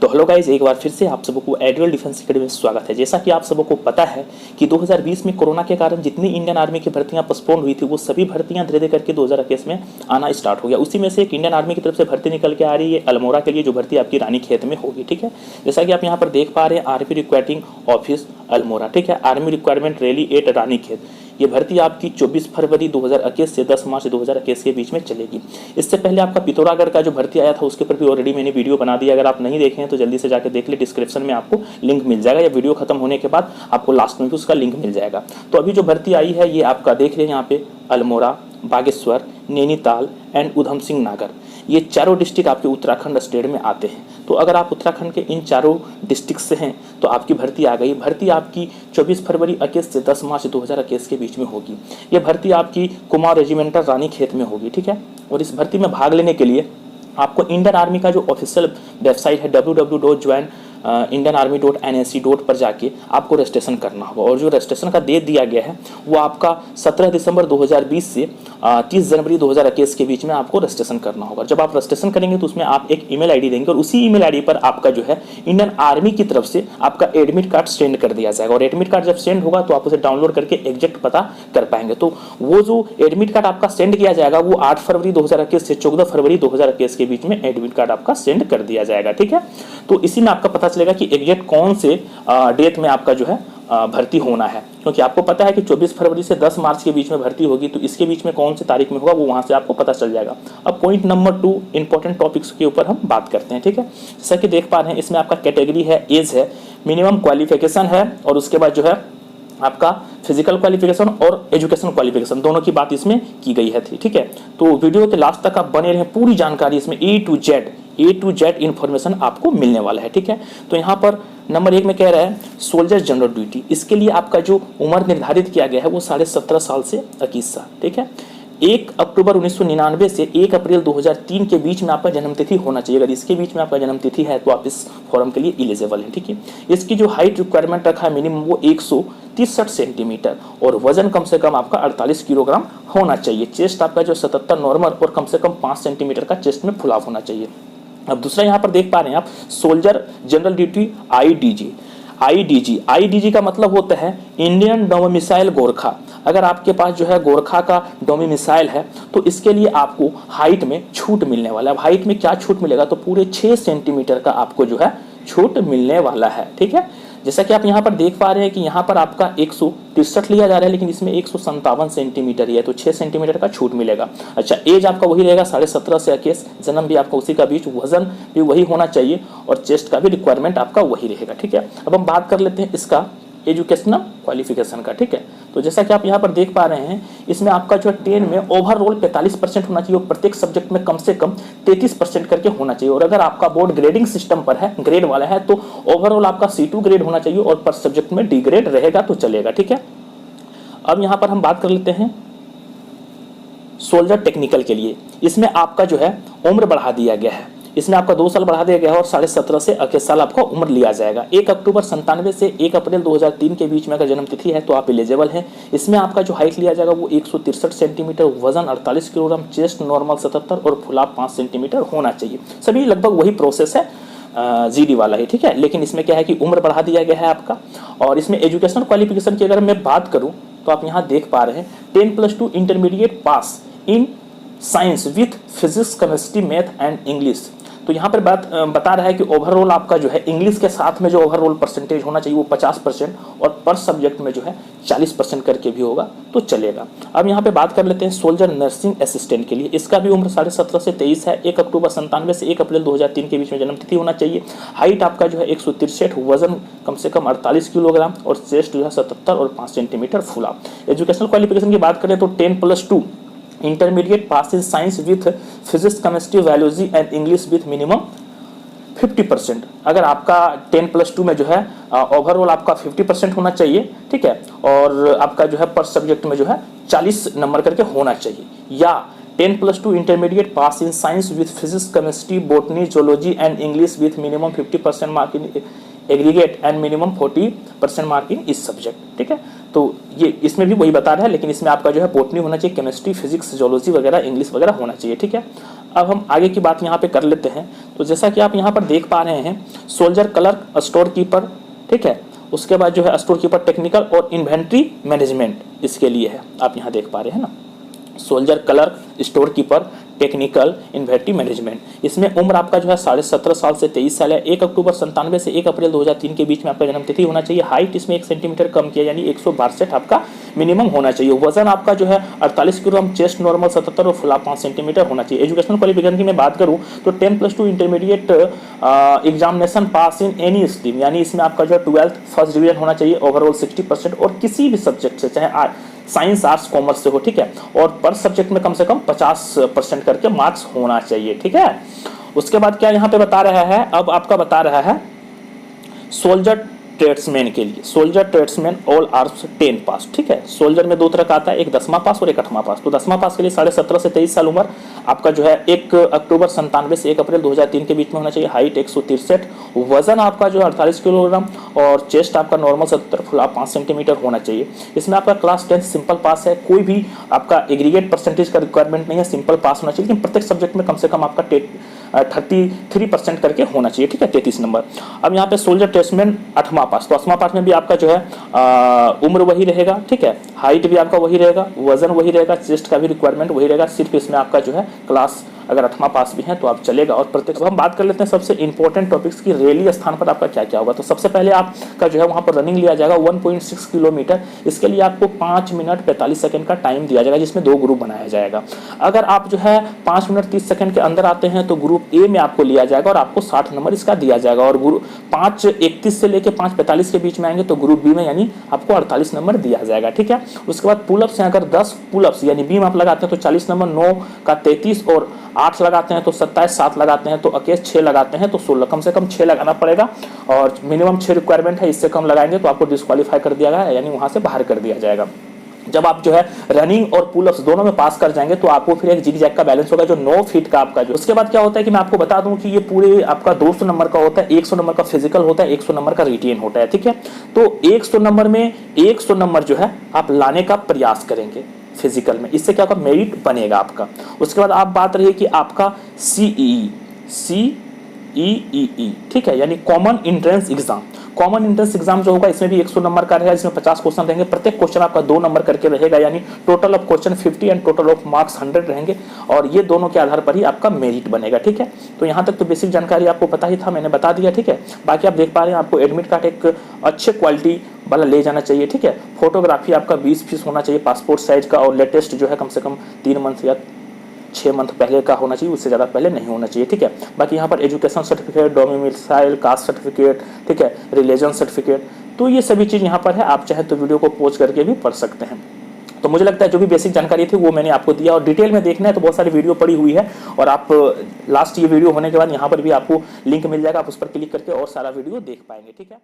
तो hello guys, एक बार फिर से आप सबको एयरटेल डिफेंस एकेडमी में स्वागत है। जैसा कि आप सबको पता है कि 2020 में कोरोना के कारण जितनी इंडियन आर्मी की भर्तियां पोस्टपोन हुई थी वो सभी भर्तियां धीरे धीरे करके 2021 में आना स्टार्ट हो गया। उसी में से एक इंडियन आर्मी की तरफ से भर्ती निकल के आ रही है अल्मोड़ा के लिए, जो भर्ती आपकी रानीखेत में होगी। ठीक है, जैसा कि आप यहाँ पर देख पा रहे हैं, आर्मी रिक्वायरिंग ऑफिस अल्मोड़ा। ठीक है, army requirement rally at Ranikhet. ये भर्ती आपकी 24 फरवरी 2021 से 10 मार्च 2021 के बीच में चलेगी। इससे पहले आपका पिथौरागढ़ का जो भर्ती आया था उसके ऊपर भी ऑलरेडी मैंने वीडियो बना दिया। अगर आप नहीं देखे हैं तो जल्दी से जाकर देख ले, डिस्क्रिप्शन में आपको लिंक मिल जाएगा, या वीडियो खत्म होने के बाद आपको लास्ट में भी उसका लिंक मिल जाएगा। तो अभी जो भर्ती आई है ये आपका देख रहे हैं यहाँ पे अल्मोड़ा, बागेश्वर, नैनीताल एंड उधम सिंह नागर, ये चारों डिस्ट्रिक्ट आपके उत्तराखंड स्टेट में आते हैं। तो अगर आप उत्तराखंड के इन चारों डिस्ट्रिक्ट से हैं तो आपकी भर्ती आ गई। भर्ती आपकी 24 फरवरी 21 से 10 मार्च 2021 के बीच में होगी। ये भर्ती आपकी कुमार रेजिमेंटल रानीखेत में होगी। ठीक है, और इस भर्ती में भाग लेने के लिए आपको इंडियन आर्मी का जो ऑफिशियल वेबसाइट है www.joinIndianArmy.NSC. पर जाके आपको रजिस्ट्रेशन करना होगा। और जो रजिस्ट्रेशन का डेट दिया गया है वो आपका 17 दिसंबर 2020 से 30 जनवरी 2021 के बीच में आपको रजिस्ट्रेशन करना होगा। जब आप रजिस्ट्रेशन करेंगे तो उसमें आप एक ईमेल आईडी देंगे और उसी ईमेल आईडी पर आपका जो है इंडियन आर्मी की तरफ से आपका एडमिट कार्ड सेंड कर दिया जाएगा। और एडमिट कार्ड जब सेंड होगा तो आप उसे डाउनलोड करके एग्जैक्ट पता कर पाएंगे। तो वो जो एडमिट कार्ड आपका सेंड किया जाएगा वो 8 फरवरी 2021 से 14 फरवरी 2021 के बीच में एडमिट कार्ड आपका सेंड कर दिया जाएगा। ठीक है, तो इसी में आपका पता चलेगा कि एग्जैक्ट कौन से डेट में आपका जो है भर्ती होना है, क्योंकि आपको पता है कि 24 फरवरी से 10 मार्च के बीच में भर्ती होगी। तो इसके बीच में कौन सी तारीख में होगा वो वहां से आपको पता चल जाएगा। अब पॉइंट नंबर 2 इंपॉर्टेंट टॉपिक्स के ऊपर हम बात करते हैं। ठीक है, जैसा कि देख पा रहे हैं इसमें आपका कैटेगरी है, एज है, मिनिमम क्वालिफिकेशन है, और उसके बाद जो है आपका फिजिकल क्वालिफिकेशन और एजुकेशन क्वालिफिकेशन दोनों की बात इसमें की गई है। ठीक है, तो वीडियो के लास्ट तक आप बने रहें, पूरी जानकारी इसमें ए टू जेड इन्फॉर्मेशन आपको मिलने वाला है। ठीक है, तो यहाँ पर नंबर 1 में कह रहा है सोल्जर जनरल ड्यूटी। इसके लिए आपका जो उम्र निर्धारित किया गया है वो 17.5 साल से 21 साल। ठीक है, 1 अक्टूबर 1999 से 1 अप्रैल 2003 के बीच में आपका जन्मतिथि होना चाहिए। अगर इसके बीच में आपका जन्मतिथि है तो आप इस फॉर्म के लिए एलिजिबल हैं। ठीक है, इसकी जो हाइट रिक्वायरमेंट रखा है मिनिमम वो 163 सेंटीमीटर, और वजन कम से कम आपका 48 किलोग्राम होना चाहिए। चेस्ट आपका जो 77 नॉर्मल और कम से कम 5 सेंटीमीटर का चेस्ट में फुलाव होना चाहिए। अब दूसरा यहाँ पर देख पा रहे हैं आप सोल्जर जनरल ड्यूटी आईडीजी का मतलब होता है इंडियन डोमिसाइल गोरखा। अगर आपके पास जो है गोरखा का डोमिसाइल है तो इसके लिए आपको हाइट में छूट मिलने वाला है। अब हाइट में क्या छूट मिलेगा, तो पूरे 6 सेंटीमीटर का आपको जो है छूट मिलने वाला है। ठीक है, जैसा कि आप यहाँ पर देख पा रहे हैं कि यहाँ पर आपका 163 लिया जा रहा है, लेकिन इसमें 157 सेंटीमीटर ही है, तो 6 सेंटीमीटर का छूट मिलेगा। अच्छा, एज आपका वही रहेगा 17.5 से 21, जन्म भी आपका उसी का बीच, वजन भी वही होना चाहिए, और चेस्ट का भी रिक्वायरमेंट आपका वही रहेगा। ठीक है, अब हम बात कर लेते हैं इसका एजुकेशनल क्वालिफिकेशन का। ठीक है, तो जैसा कि आप यहाँ पर देख पा रहे हैं इसमें आपका जो 10 में ओवरऑल 45% होना चाहिए, और प्रत्येक सब्जेक्ट में कम से कम 33% करके होना चाहिए। और अगर आपका बोर्ड ग्रेडिंग सिस्टम पर है, ग्रेड वाला है, तो ओवरऑल आपका C2 ग्रेड होना चाहिए, और पर सब्जेक्ट में D ग्रेड रहेगा तो चलेगा। ठीक है, अब यहाँ पर हम बात कर लेते हैं सोल्जर टेक्निकल के लिए। इसमें आपका जो है उम्र बढ़ा दिया गया है, इसमें आपका 2 साल बढ़ा दिया गया है, और 17.5 से 21 साल आपका उम्र लिया जाएगा। 1 अक्टूबर 97 से 1 अप्रैल 2003 के बीच में अगर जन्मतिथि है तो आप एलिजिबल हैं। इसमें आपका जो हाइट लिया जाएगा वो 163 सेंटीमीटर, वजन 48 किलोग्राम, चेस्ट नॉर्मल 77 और फुलाव 5 सेंटीमीटर होना चाहिए। सभी लगभग वही प्रोसेस है जीडी वाला ही। ठीक है, लेकिन इसमें क्या है कि उम्र बढ़ा दिया गया है आपका। और इसमें एजुकेशनल क्वालिफिकेशन की अगर मैं बात करूँ तो आप यहाँ देख पा रहे हैं 10+2 intermediate pass in science with physics, chemistry, math and English. तो यहाँ पर बात बता रहा है कि ओवरऑल आपका जो है इंग्लिश के साथ में जो ओवरऑल परसेंटेज होना चाहिए वो 50%, और पर सब्जेक्ट में जो है 40% करके भी होगा तो चलेगा। अब यहाँ पे बात कर लेते हैं सोल्जर नर्सिंग असिस्टेंट के लिए। इसका भी उम्र 17.5 से 23 है। 1 अक्टूबर 97 से 1 अप्रैल 2003 के बीच में जन्मतिथि होना चाहिए। हाइट आपका जो है 163, वजन कम से कम 48 किलोग्राम, और चेस्ट जो है 77 और 5 सेंटीमीटर फुला। एजुकेशनल क्वालिफिकेशन की बात करें तो 10+2 intermediate pass in science with physics, chemistry, biology and English with minimum 50%। अगर आपका 10+2 में जो है ओवरऑल आपका 50% होना चाहिए। ठीक है, और आपका जो है पर सब्जेक्ट में जो है 40 नंबर करके होना चाहिए। या 10+2 intermediate pass in science with physics, chemistry, botany, zoology and English with minimum 50% mark in aggregate and minimum 40% mark in इस सब्जेक्ट। ठीक है, तो ये इसमें भी वही बता रहा है, लेकिन इसमें आपका जो है बॉटनी होना चाहिए, केमिस्ट्री, फिजिक्स, जोलॉजी वगैरह, इंग्लिश वगैरह होना चाहिए। ठीक है, अब हम आगे की बात यहाँ पे कर लेते हैं। तो जैसा कि आप यहाँ पर देख पा रहे हैं, सोल्जर क्लर्क, स्टोर कीपर, ठीक है। उसके बाद जो है स्टोर कीपर टेक्निकल और इन्वेंट्री मैनेजमेंट इसके लिए है, आप यहाँ देख पा रहे हैं ना, soldier clerk, store keeper, technical, inventory management. इसमें उम्र आपका जो है 17.5 साल से 23 साल है। 1 अक्टूबर 97 से 1 अप्रैल 2003 के बीच में आपका जन्म तिथि होना चाहिए। हाइट इसमें 1 सेंटीमीटर कम किया, यानी 162 आपका मिनिमम होना चाहिए। वजन आपका जो है 48 किलोग्राम, चेस्ट नॉर्मल 77 और फुला 5 सेंटीमीटर होना चाहिए। एजुकेशनल क्वालिफिकेशन की मैं बात करूँ तो 10+2 intermediate examination pass in any stream, यानी इसमें आपका जो 12th फर्स्ट डिवीजन होना चाहिए। ओवरऑल 60% और किसी भी सब्जेक्ट से, चाहे साइंस, आर्ट्स, कॉमर्स से हो, ठीक है। और पर सब्जेक्ट में कम से कम 50% करके मार्क्स होना चाहिए, ठीक है। उसके बाद क्या यहाँ पे बता रहा है, अब आपका बता रहा है सोल्जर ट्रेड्समैन के लिए। सोल्जर ट्रेड्समैन ऑल आर्म्स 10 पास, ठीक है। सोल्जर में 2 तरह का आता है, एक 10वां पास और एक 8वां पास। तो 10वां पास के लिए 17.5 से 23 साल उम्र आपका जो है 1 अक्टूबर 97 से 1 अप्रैल 2003 के बीच में होना चाहिए। हाइट 163, वजन आपका जो है 48 किलोग्राम और चेस्ट आपका नॉर्मल 70 फुला 5 सेंटीमीटर होना चाहिए। इसमें आपका क्लास 10 सिंपल पास है, कोई भी आपका एग्रीगेट परसेंटेज का रिक्वायरमेंट नहीं है, सिंपल पास होना चाहिए। लेकिन प्रत्येक सब्जेक्ट में कम से कम आपका 33% करके होना चाहिए, ठीक है, 33 नंबर। अब यहाँ पे सोल्जर ट्रेड्समैन 8वां पास, तो 8वां पास में भी आपका जो है उम्र वही रहेगा, ठीक है। हाइट भी आपका वही रहेगा, वजन वही रहेगा, चेस्ट का भी रिक्वायरमेंट वही रहेगा। सिर्फ इसमें आपका जो है क्लास अगर 8वां पास भी है तो आप चलेगा। और प्रत्येक, अब हम बात कर लेते हैं सबसे इंपॉर्टेंट टॉपिक्स की, रैली स्थान पर आपका क्या क्या होगा। तो सबसे पहले आपका जो है वहाँ पर रनिंग लिया जाएगा 1.6 किलोमीटर। इसके लिए आपको 5 मिनट 45 सेकंड का टाइम दिया जाएगा, जिसमें 2 ग्रुप बनाया जाएगा। अगर आप जो है 5 मिनट 30 सेकंड के अंदर आते हैं तो ग्रुप ए में आपको लिया जाएगा और आपको 60 नंबर इसका दिया जाएगा। और ग्रुप 5:31 से लेकर 5:45 के बीच में आएंगे तो ग्रुप बी में यानी आपको 48 नंबर दिया जाएगा, ठीक है। उसके बाद पुलअप्स हैं, अगर 10 पुलअप्स यानी बीम आप लगाते हैं तो 40 नंबर, 9 का 33 और 8 लगाते हैं तो 27, 7 लगाते हैं तो अकेस 6 लगाते हैं तो 16। कम से कम 6 लगाना पड़ेगा और मिनिमम 6 रिक्वायरमेंट है, इससे कम लगाएंगे तो आपको डिस्क्वालीफाई कर दिया गया, यानी वहां से बाहर कर दिया जाएगा। जब आप जो है रनिंग और पुलअप्स दोनों में पास कर जाएंगे तो आपको फिर एक जिग जैग का बैलेंस होगा जो 9 फीट का आपका जो। उसके बाद क्या होता है कि मैं आपको बता दूं कि ये पूरे आपका 200 नंबर का होता है, 100 नंबर का फिजिकल होता है, 100 नंबर का रिटेन होता है, ठीक है। तो 100 नंबर में 100 नंबर जो है आप लाने का प्रयास करेंगे फिजिकल में, इससे क्या होगा, मेरिट बनेगा आपका। उसके बाद आप बात रही कि आपका CEE, ठीक है, यानी common entrance exam. Common entrance exam जो होगा इसमें भी 100 नंबर का रहेगा, जिसमें 50 क्वेश्चन रहेंगे। प्रत्येक क्वेश्चन आपका 2 नंबर करके रहेगा, यानी total of question 50 and total of marks 100 रहेंगे। और ये दोनों के आधार पर ही आपका मेरिट बनेगा, ठीक है। तो यहाँ तक तो बेसिक जानकारी आपको पता ही था, मैंने बता दिया, ठीक है। बाकी आप देख पा रहे हैं आपको एडमिट कार्ड एक अच्छे क्वालिटी वाला ले जाना चाहिए, ठीक है। फोटोग्राफी आपका 20 पीस होना चाहिए पासपोर्ट साइज का, और लेटेस्ट जो है कम से कम 3 मंथ या 6 मंथ पहले का होना चाहिए, उससे ज़्यादा पहले नहीं होना चाहिए, ठीक है। बाकी यहाँ पर education certificate, domicile, caste certificate, ठीक है, रिलीजन सर्टिफिकेट, तो ये सभी चीज़ यहाँ पर है। आप चाहे तो वीडियो को पॉज करके भी पढ़ सकते हैं। तो मुझे लगता है जो भी बेसिक जानकारी थी वो मैंने आपको दिया, और डिटेल में देखना है तो बहुत सारी वीडियो पड़ी हुई है, और आप लास्ट ये वीडियो होने के बाद यहाँ पर भी आपको लिंक मिल जाएगा, आप उस पर क्लिक करके और सारा वीडियो देख पाएंगे, ठीक है।